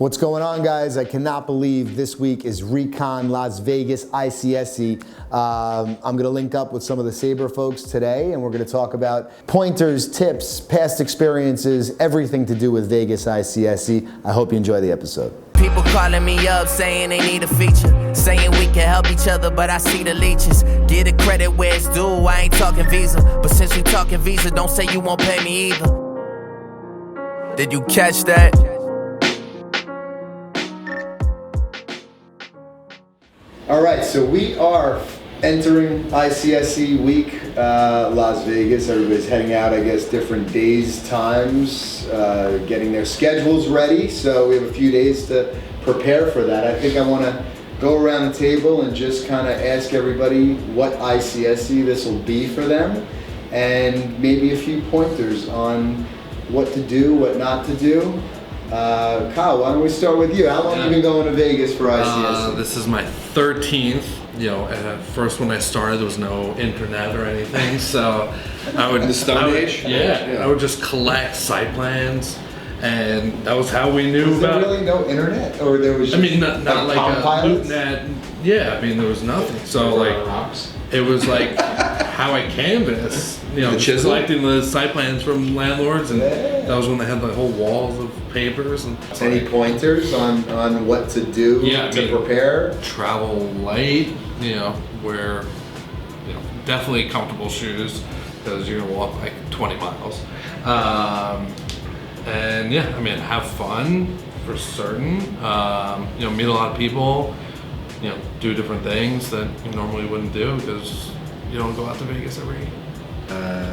What's going on, guys? I cannot believe this week is Recon Las Vegas ICSC. I'm gonna link up with some of the Sabre folks today, and we're gonna talk about pointers, tips, past experiences, everything to do with Vegas ICSC. I hope you enjoy the episode. People calling me up saying they need a feature, saying we can help each other, but I see the leeches. Get the credit where it's due, I ain't talking Visa, but since we talking Visa, don't say you won't pay me either. Did you catch that? All right, so we are entering ICSC week, Las Vegas. Everybody's heading out, I guess, different days, times, getting their schedules ready. So we have a few days to prepare for that. I think I want to go around the table and just kind of ask everybody what ICSC this will be for them, and maybe a few pointers on what to do, what not to do. Kyle, why don't we start with you? How long have you been going to Vegas for ICSC? This is my 13th. You know, at first when I started, there was no internet or anything, so I would age? I would just collect site plans, and that was how we knew was about. There really no internet, or there was? Just, I mean, not like a loop net. Yeah, I mean there was nothing. So like, it was like how I canvassed. You know, just collecting the site plans from landlords, and that was when they had the whole walls of papers. And any pointers on what to do to prepare? Travel light, you know, wear, you know, definitely comfortable shoes because you're gonna walk like 20 miles. And yeah, I mean, have fun for certain. You know, meet a lot of people. You know, do different things that you normally wouldn't do because you don't go out to Vegas every.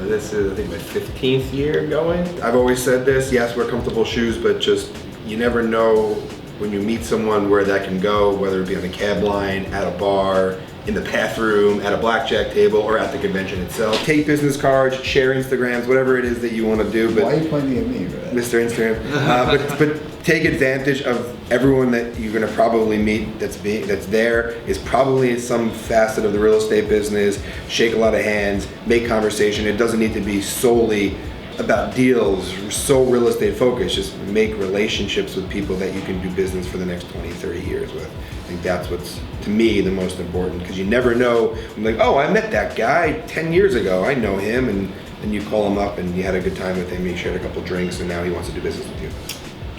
This is, I think, my 15th year going. I've always said this, yes, wear comfortable shoes, but just, you never know when you meet someone where that can go, whether it be on a cab line, at a bar, in the bathroom, at a blackjack table, or at the convention itself. Take business cards, share Instagrams, whatever it is that you want to do. But why are you pointing at me for that? Mr. Instagram. But take advantage of everyone that you're going to probably meet that's there is probably in some facet of the real estate business. Shake a lot of hands, make conversation. It doesn't need to be solely about deals, so real estate focused. Just make relationships with people that you can do business for the next 20, 30 years with. I think that's what's, to me, the most important, because you never know. I'm like, oh, I met that guy 10 years ago. I know him, and you call him up and you had a good time with him, you shared a couple drinks, and now he wants to do business with you.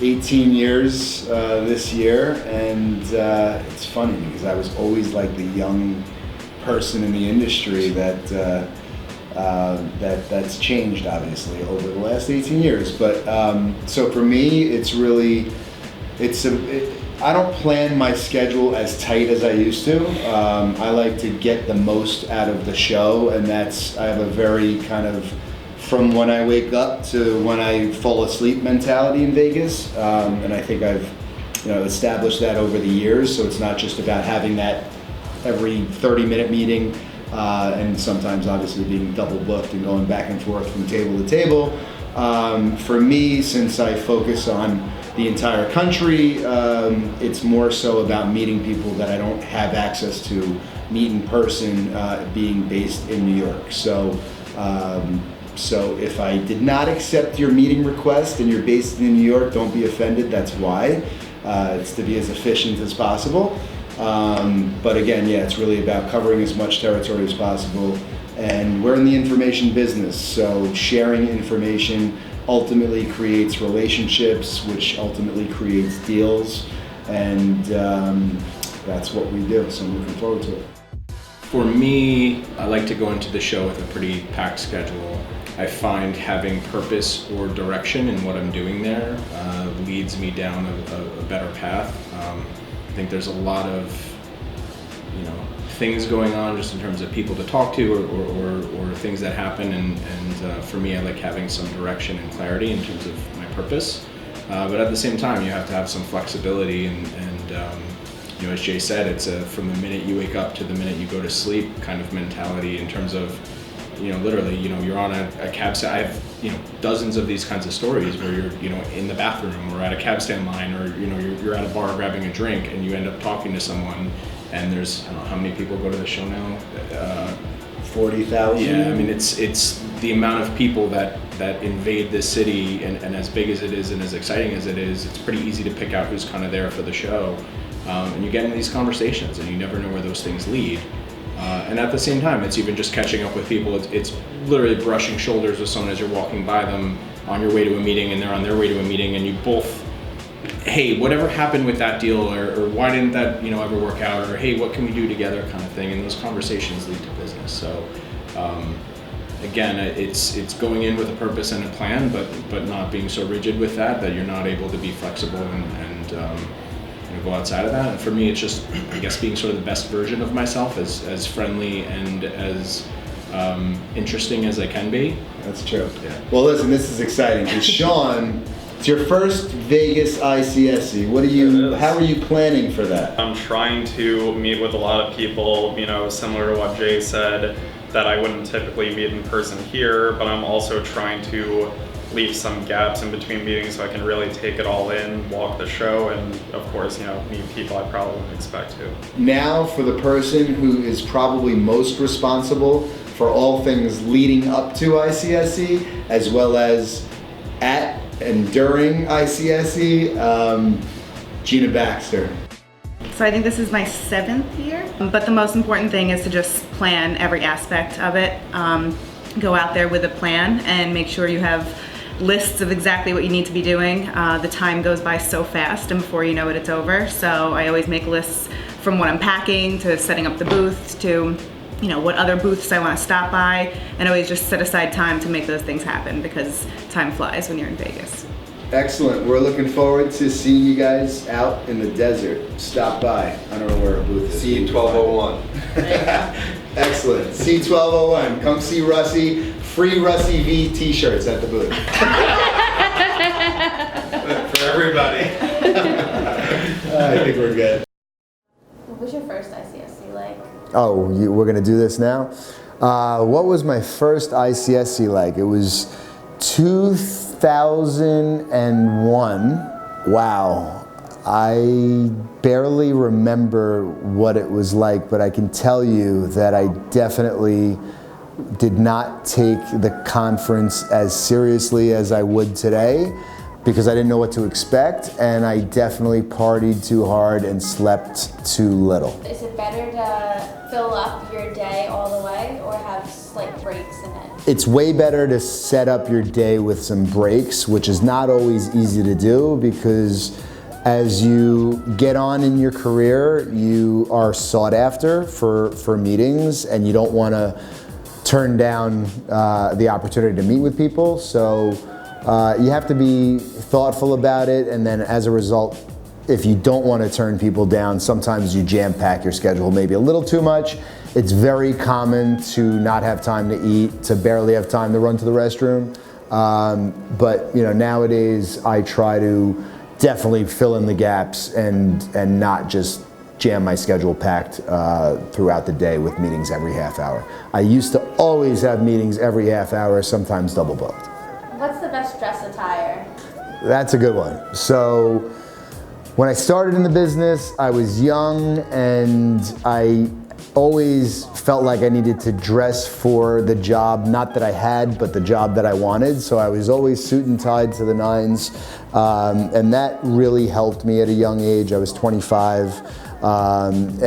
18 years this year, and it's funny because I was always like the young person in the industry that's changed obviously over the last 18 years. But so for me, it's really, I don't plan my schedule as tight as I used to. I like to get the most out of the show, and I have a very kind of from when I wake up to when I fall asleep mentality in Vegas, and I think I've established that over the years. So it's not just about having that every 30-minute meeting, and sometimes obviously being double booked and going back and forth from table to table. For me, since I focus on the entire country, it's more so about meeting people that I don't have access to meet in person, being based in New York. So if I did not accept your meeting request and you're based in New York, don't be offended, that's why. It's to be as efficient as possible. But again, yeah, it's really about covering as much territory as possible. And we're in the information business, so sharing information ultimately creates relationships, which ultimately creates deals. And that's what we do, so I'm looking forward to it. For me, I like to go into the show with a pretty packed schedule. I find having purpose or direction in what I'm doing there leads me down a better path. I think there's a lot of things going on just in terms of people to talk to or things that happen, and for me, I like having some direction and clarity in terms of my purpose. But at the same time, you have to have some flexibility, and as Jay said, it's a from the minute you wake up to the minute you go to sleep kind of mentality in terms of literally, you're on a cab stand. I have, dozens of these kinds of stories where you're, in the bathroom or at a cab stand line, or, you're at a bar grabbing a drink and you end up talking to someone, and there's, I don't know how many people go to the show now, 40,000? Yeah, I mean, it's the amount of people that invade this city, and as big as it is and as exciting as it is, it's pretty easy to pick out who's kind of there for the show. And you get in these conversations, and you never know where those things lead. And at the same time, it's even just catching up with people. It's literally brushing shoulders with someone as you're walking by them on your way to a meeting, and they're on their way to a meeting, and you both, hey, whatever happened with that deal, or why didn't that ever work out, or hey, what can we do together, kind of thing. And those conversations lead to business. So again, it's going in with a purpose and a plan, but not being so rigid with that you're not able to be flexible and go outside of that. And for me, it's just, I guess, being sort of the best version of myself, as friendly and as interesting as I can be. That's true. Yeah. Well, listen, this is exciting because Sean, it's your first Vegas ICSC. How are you planning for that? I'm trying to meet with a lot of people, similar to what Jay said, that I wouldn't typically meet in person here, but I'm also trying to leave some gaps in between meetings so I can really take it all in, walk the show, and of course, meet people I probably wouldn't expect to. Now, for the person who is probably most responsible for all things leading up to ICSC, as well as at and during ICSC, GINA Baxter. So I think this is my 7th year, but the most important thing is to just plan every aspect of it. Go out there with a plan and make sure you have lists of exactly what you need to be doing. The time goes by so fast, and before you know it, it's over. So I always make lists from what I'm packing to setting up the booths to what other booths I want to stop by, and always just set aside time to make those things happen because time flies when you're in Vegas. Excellent. We're looking forward to seeing you guys out in the desert. Stop by. I don't know where our booth is. C1201. Excellent. C1201. Come see Russie. Free Russie V t-shirts at the booth. For everybody. I think we're good. What was your first ICSC like? Oh, we're going to do this now? What was my first ICSC like? It was 2001. Wow. I barely remember what it was like, but I can tell you that I definitely did not take the conference as seriously as I would today because I didn't know what to expect, and I definitely partied too hard and slept too little. Is it better to fill up your day all the way or have like breaks in it? It's way better to set up your day with some breaks, which is not always easy to do because as you get on in your career, you are sought after for meetings, and you don't want to turn down the opportunity to meet with people. So you have to be thoughtful about it, and then as a result, if you don't want to turn people down, sometimes you jam pack your schedule maybe a little too much. It's very common to not have time to eat, to barely have time to run to the restroom. But nowadays I try to definitely fill in the gaps and not just jam my schedule packed throughout the day with meetings every half hour. I used to always have meetings every half hour, sometimes double booked. What's the best dress attire? That's a good one. So when I started in the business, I was young and I always felt like I needed to dress for the job, not that I had, but the job that I wanted. So I was always suit and tied to the nines. And that really helped me at a young age. I was 25. I've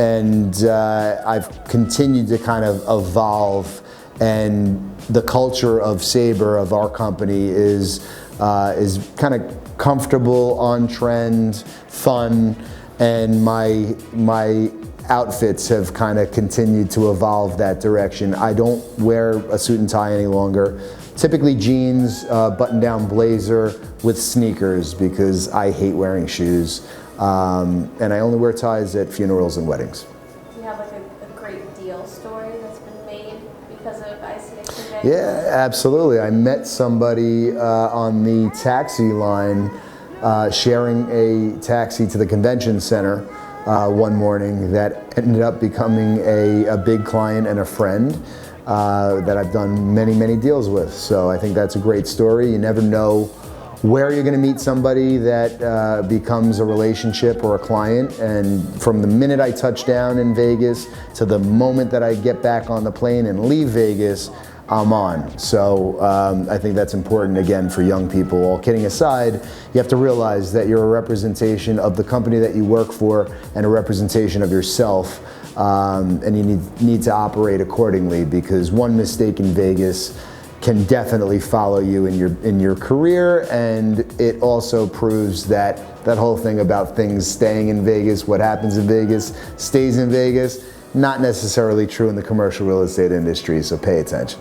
continued to kind of evolve, and the culture of Sabre, of our company, is kind of comfortable, on trend, fun, and my outfits have kind of continued to evolve that direction. I don't wear a suit and tie any longer. Typically jeans, button-down blazer with sneakers because I hate wearing shoes. And I only wear ties at funerals and weddings. Do you have like a great deal story that's been made because of ICSC Then? Yeah, absolutely. I met somebody on the taxi line sharing a taxi to the convention center one morning that ended up becoming a big client and a friend that I've done many, many deals with. So I think that's a great story. You never know where you're going to meet somebody that becomes a relationship or a client. And from the minute I touch down in Vegas to the moment that I get back on the plane and leave Vegas, I'm on. So I think that's important, again, for young people. All kidding aside, you have to realize that you're a representation of the company that you work for and a representation of yourself. And you need to operate accordingly, because one mistake in Vegas can definitely follow you in your career, and it also proves that whole thing about things staying in Vegas, what happens in Vegas stays in Vegas, not necessarily true in the commercial real estate industry, so pay attention.